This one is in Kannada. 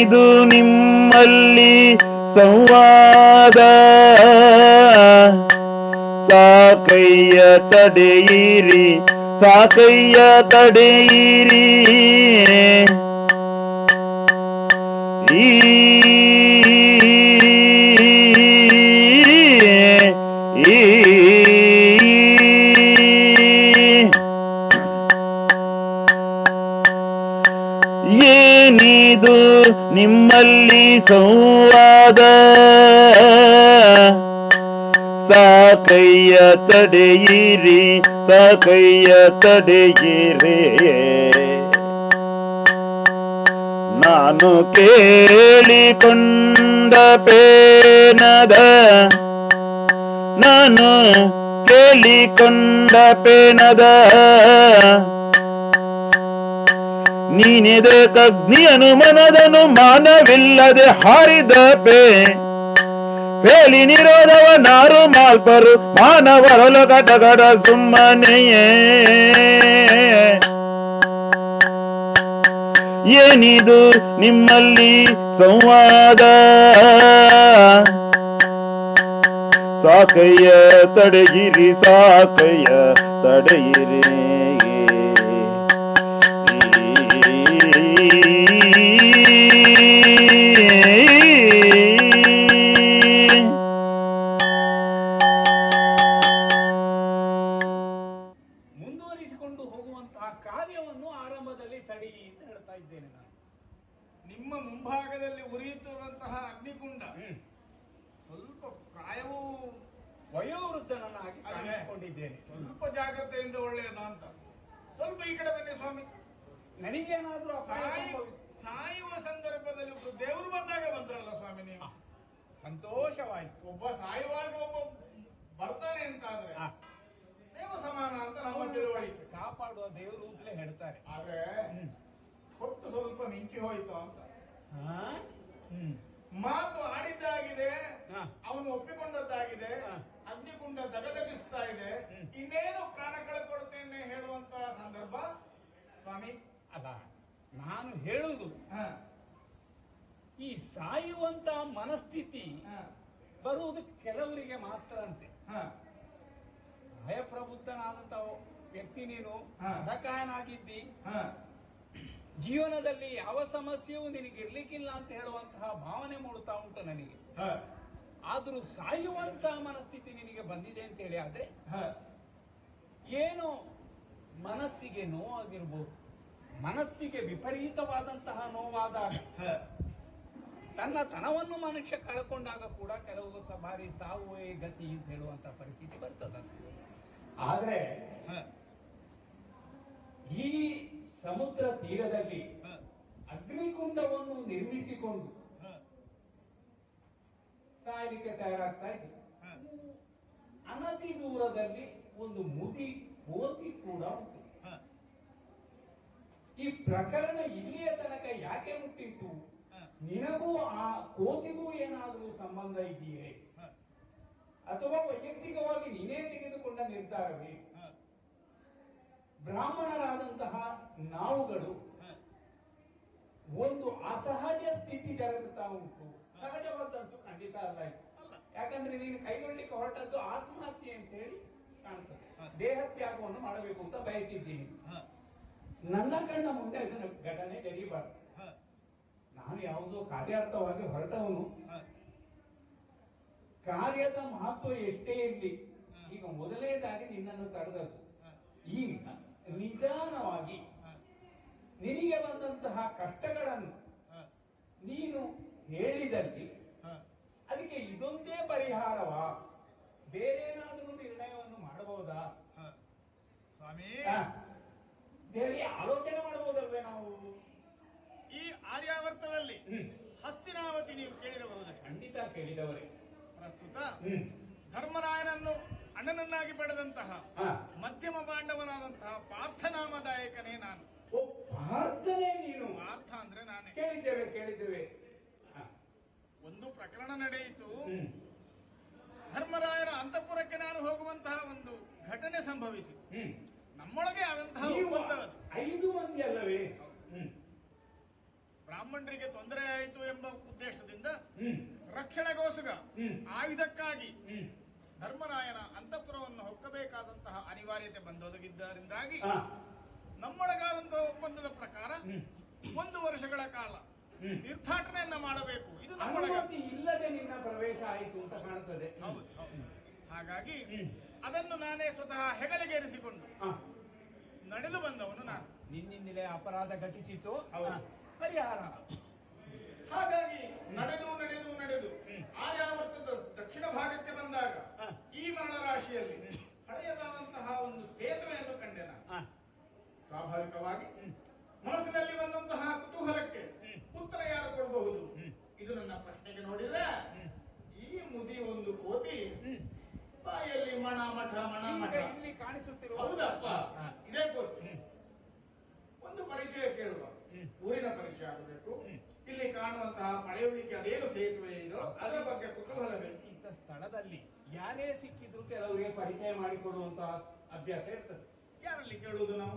ಏನಿದು ನಿಮ್ಮಲ್ಲಿ ಸಂವಾದ, ಸಾಕಯ್ಯ ತಡೆಯಿರಿ, ಸಾಕಯ್ಯ ತಡೆಯಿರಿ. ಈ ಏನಿದು ನಿಮ್ಮಲ್ಲಿ ಸಂವಾದ, ಸಾಕಯ್ಯ ತಡೆಯಿರಿ, ಸಾಕಯ್ಯ ತಡೆಯಿರಿ. ನಾನು ಕೇಳಿಕೊಂಡ ಪೇನದ, ನಾನು ಕೇಳಿಕೊಂಡ ಪೇನದ, ನೀನೆದಕ್ಕಗ್ನಿಯನು ಮನದನು ಮಾನವಿಲ್ಲದೆ ಹಾರಿದ ಪೇಲಿ ನಿರೋಧವ ನಾರು ಮಾಲ್ಪರು ಮಾನವರಲು ಕಟಗಡ ಸುಮ್ಮನೆಯೇ. ಏನಿದು ನಿಮ್ಮಲ್ಲಿ ಸಂವಾದ, ಸಾಕಯ್ಯ ತಡೆಯಿರಿ, ಸಾಕಯ್ಯ ತಡೆಯಿರಿ. ಮುಂದುವರಿಸಿಕೊಂಡು ಹೋಗುವಂತಹ ಕಾರ್ಯವನ್ನು ಆರಂಭದಲ್ಲಿ ತಡಿ ಅಂತ ಹೇಳ್ತಾ ಇದ್ದೇನೆ ನಾನು. ನಿಮ್ಮ ಮುಂಭಾಗದಲ್ಲಿ ಉರಿಯುತ್ತಿರುವಂತಹ ಅಗ್ನಿಕುಂಡ ಸ್ವಲ್ಪ ಪ್ರಾಯವೂ ವಯೋವೃದ್ಧನನ್ನಾಗಿ ಕಾಣಿಸಿಕೊಂಡಿದ್ದೇನೆ. ಸ್ವಲ್ಪ ಜಾಗ್ರತೆಯಿಂದ ಒಳ್ಳೆಯದ ಅಂತ. ಸ್ವಲ್ಪ ಈ ಕಡೆ ಬನ್ನಿ ಸ್ವಾಮಿ. ನನಗೇನಾದ್ರೂ ಸಾಯುವ ಸಂದರ್ಭದಲ್ಲಿ ದೇವರು ಬಂದಾಗ ಬಂದ್ರಲ್ಲ ಸ್ವಾಮಿ ನೀವು. ಸಂತೋಷವಾಯ್ತು. ಒಬ್ಬ ಸಾಯುವಾಗ ಒಬ್ಬ ಬರ್ತಾನೆ ಅಂತ ಆದ್ರೆ ದೇವ ಸಮಾನ ಅಂತ ನಮ್ಮ ತಿಳುವಳಿಕೆ. ಕಾಪಾಡುವ ದೇವರು ಅಂತಲೇ ಹೇಳ್ತಾರೆ. ಆದ್ರೆ ಹೊತ್ತು ಸ್ವಲ್ಪ ಮಿಂಚಿ ಹೋಯ್ತು ಅಂತ ಮಾತು ಆಡಿದ್ದಾಗಿದೆ, ಅವನು ಒಪ್ಪಿಕೊಂಡದ್ದಾಗಿದೆ. ಅಗ್ನಿಕುಂಡ ದಗದಗಿಸ್ತಾ ಇದೆ, ಇನ್ನೇನು ಪ್ರಾಣ ಕಳ್ಕೊಳ್ತೇನೆ ಹೇಳುವಂತಹ ಸಂದರ್ಭ ಸ್ವಾಮಿ. ಅಲ್ಲ, ನಾನು ಹೇಳುವುದು ಈ ಸಾಯುವಂತ ಮನಸ್ಥಿತಿ ಬರುವುದು ಕೆಲವರಿಗೆ ಮಾತ್ರ ಅಂತೆ. ಭಯಪ್ರಬುದ್ಧನಾದಂತ ವ್ಯಕ್ತಿ ನೀನು, ಹಠಕಾಯನಾಗಿದ್ದಿ, ಜೀವನದಲ್ಲಿ ಯಾವ ಸಮಸ್ಯೆಯೂ ನಿನಗಿರ್ಲಿಕ್ಕಿಲ್ಲ ಅಂತ ಹೇಳುವಂತಹ ಭಾವನೆ ಮೂಡುತ್ತಾ ಉಂಟು ನನಗೆ. ಆದ್ರೂ ಸಾಯುವಂತ ಮನಸ್ಥಿತಿ ನಿನಗೆ ಬಂದಿದೆ ಅಂತ ಹೇಳಿ ಆದ್ರೆ ಏನೋ ಮನಸ್ಸಿಗೆ ನೋವಾಗಿರ್ಬೋದು. ಮನಸ್ಸಿಗೆ ವಿಪರೀತವಾದಂತಹ ನೋವಾದಾಗ, ತನ್ನ ತನವನ್ನು ಮನುಷ್ಯ ಕಳ್ಕೊಂಡಾಗ ಕೂಡ ಕೆಲವು ಬಾರಿ ಸಾವುವೇ ಗತಿ ಅಂತ ಹೇಳುವಂತಹ ಪರಿಸ್ಥಿತಿ ಬರ್ತದಂತೆ. ಆದ್ರೆ ಈ ಸಮುದ್ರ ತೀರದಲ್ಲಿ ಅಗ್ನಿಕುಂಡವನ್ನು ನಿರ್ಮಿಸಿಕೊಂಡು ಸಾಯಲಿಕ್ಕೆ ತಯಾರಾಗ್ತಾ ಇದ್ದೆ. ಅನತಿ ದೂರದಲ್ಲಿ ಒಂದು ಮುದಿ ಕೋತಿ ಕೂಡ ಉಂಟು. ಈ ಪ್ರಕರಣ ಇಲ್ಲಿಯ ತನಕ ಯಾಕೆ ಮುಟ್ಟಿತ್ತು? ನಿನಗೂ ಆ ಕೋತಿಗೂ ಏನಾದರೂ ಸಂಬಂಧ ಇದೆಯೇ, ಅಥವಾ ವೈಯಕ್ತಿಕವಾಗಿ ನೀನೇ ತೆಗೆದುಕೊಂಡ ನಿರ್ಧಾರವೇ? ಬ್ರಾಹ್ಮಣರಾದಂತಹ ನಾವುಗಳು ಒಂದು ಅಸಹಜ ಸ್ಥಿತಿ ಜರುಗುತ್ತಾ ಉಂಟು. ಸಹಜವಾದಂತೂ ಖಂಡಿತ ಅಲ್ಲ ಇದು. ಯಾಕಂದ್ರೆ ನೀನು ಕೈಗೊಳ್ಳಿಕ್ಕೆ ಹೊರಟದ್ದು ಆತ್ಮಹತ್ಯೆ ಅಂತ ಹೇಳಿ ಕಾಣ್ತದೆ. ದೇಹತ್ಯಾಗವನ್ನು ಮಾಡಬೇಕು ಅಂತ ಬಯಸಿದ್ದೀನಿ. ನನ್ನ ಕಣ್ಣ ಮುಂದೆ ಅದನ್ನು ಘಟನೆ ಜರಿಬಾರ್ದು. ನಾನು ಯಾವುದೋ ಕಾರ್ಯಾರ್ಥವಾಗಿ ಹೊರಟವನು. ಕಾರ್ಯದ ಮಹತ್ವ ಎಷ್ಟೇ ಇರಲಿ, ಈಗ ಮೊದಲನೇದಾಗಿ ನಿನ್ನನ್ನು ತಡೆದದ್ದು. ಈಗ ನಿಧಾನವಾಗಿ ನಿನಗೆ ಬಂದಂತಹ ಕಷ್ಟಗಳನ್ನು ನೀನು ಹೇಳಿದಲ್ಲಿ ಅದಕ್ಕೆ ಇದೊಂದೇ ಪರಿಹಾರವಾ, ಬೇರೇನಾದರೂ ನಿರ್ಣಯವನ್ನು ಮಾಡಬಹುದಾ ಸ್ವಾಮಿ? ಹೇಳಿ ಆಲೋಚನೆ ಮಾಡಬಹುದಲ್ವೇ ನಾವು? ಈ ಆರ್ಯಾವರ್ತದಲ್ಲಿ ಹಸ್ತಿನಾವತಿ ನೀವು ಕೇಳಿರಬಹುದು. ಖಂಡಿತ ಕೇಳಿದವರೇ. ಪ್ರಸ್ತುತ ಧರ್ಮರಾಯನನ್ನು ಅಣ್ಣನನ್ನಾಗಿ ಪಡೆದಂತಹ ಮಧ್ಯಮ ಪಾಂಡವನಾದಂತಹ ಪಾರ್ಥನಾಮದಾಯಕನೇ ನಾನು. ಪಾರ್ಥನೇ ನೀನು? ಪಾರ್ಥ ಅಂದ್ರೆ ನಾನೇ. ಕೇಳಿದ್ದೇವೆ. ಒಂದು ಪ್ರಕರಣ ನಡೆಯಿತು. ಧರ್ಮರಾಯನ ಅಂತಃಪುರಕ್ಕೆ ನಾನು ಹೋಗುವಂತಹ ಒಂದು ಘಟನೆ ಸಂಭವಿಸಿ ನಮ್ಮೊಳಗೆ ಆದಂತಹ 5 ಮಂದಿ ಅಲ್ಲವೇ? ಬ್ರಾಹ್ಮಣರಿಗೆ ತೊಂದರೆ ಆಯಿತು ಎಂಬ ಉದ್ದೇಶದಿಂದ ರಕ್ಷಣೆಗೋಸ್ಕರ ಆಯುಧಕ್ಕಾಗಿ ಧರ್ಮರಾಯನ ಅಂತಃಪುರವನ್ನು ಹೊಕ್ಕಬೇಕಾದಂತಹ ಅನಿವಾರ್ಯತೆ ಬಂದೊದಗಿದ್ದರಿಂದಾಗಿ ನಮ್ಮೊಳಗಾದಂತಹ ಒಪ್ಪಂದದ ಪ್ರಕಾರ 1 ವರ್ಷಗಳ ಕಾಲ ತೀರ್ಥಾಟನೆಯನ್ನ ಮಾಡಬೇಕು. ಇದು ನಮ್ಮೊಳಗೆ ಅನುಮತಿ ಇಲ್ಲದೆ ನಿನ್ನ ಪ್ರವೇಶ ಆಯಿತು ಅಂತ ಕಾಣುತ್ತದೆ. ಹೌದು. ಹಾಗಾಗಿ ಅದನ್ನು ನಾನೇ ಸ್ವತಃ ಹೆಗಲಿಗೇರಿಸಿಕೊಂಡು ನಡೆದು ಬಂದವನು ನಾನು. ನಿನ್ನಿಂದಲೇ ಅಪರಾಧ ಘಟಿಸಿತು. ಹೌದು. ಪರಿಹಾರ. ಹಾಗಾಗಿ ನಡೆದು ಆರ್ಯಾವರ್ತದ ದಕ್ಷಿಣ ಭಾಗಕ್ಕೆ ಬಂದಾಗ ಈ ಮರಳ ರಾಶಿಯಲ್ಲಿ ಹಳೆಯದಾದಂತಹ ಒಂದು ಸೇತುವೆಯನ್ನು ಕಂಡೆ ನಾನು. ಸ್ವಾಭಾವಿಕವಾಗಿ ಮನಸ್ಸಿನಲ್ಲಿ ಬಂದಂತಹ ಕುತೂಹಲಕ್ಕೆ ಉತ್ತರ ಯಾರು ಕೊಡಬಹುದು? ಇದು ನನ್ನ ಪ್ರಶ್ನೆಗೆ ನೋಡಿದ್ರೆ ಈ ಮುದಿ 1 ಕೋಟಿ ಬಾಯಲ್ಲಿ ಮಣ ಮಠ ಇಲ್ಲಿ ಕಾಣಿಸುತ್ತಿರುವ ಹೌದಪ್ಪ, ಇದೇ ಕೋಟಿ. ಒಂದು ಪರಿಚಯ ಕೇಳುವ, ಊರಿನ ಪರಿಚಯ ಆಗಬೇಕು. ಇಲ್ಲಿ ಕಾಣುವಂತಹ ಪಳೆಯುಳಿಕೆ ಅದೇನು ಸೇತುವೆ ಇದೋ ಅದರ ಬಗ್ಗೆ ಕುತೂಹಲಬೇಕು. ಇಂಥ ಸ್ಥಳದಲ್ಲಿ ಯಾರೇ ಸಿಕ್ಕಿದ್ರು ಕೆಲವರಿಗೆ ಪರಿಚಯ ಮಾಡಿಕೊಡುವಂತಹ ಅಭ್ಯಾಸ ಇರ್ತದೆ. ಯಾರಲ್ಲಿ ಕೇಳುವುದು ನಾವು?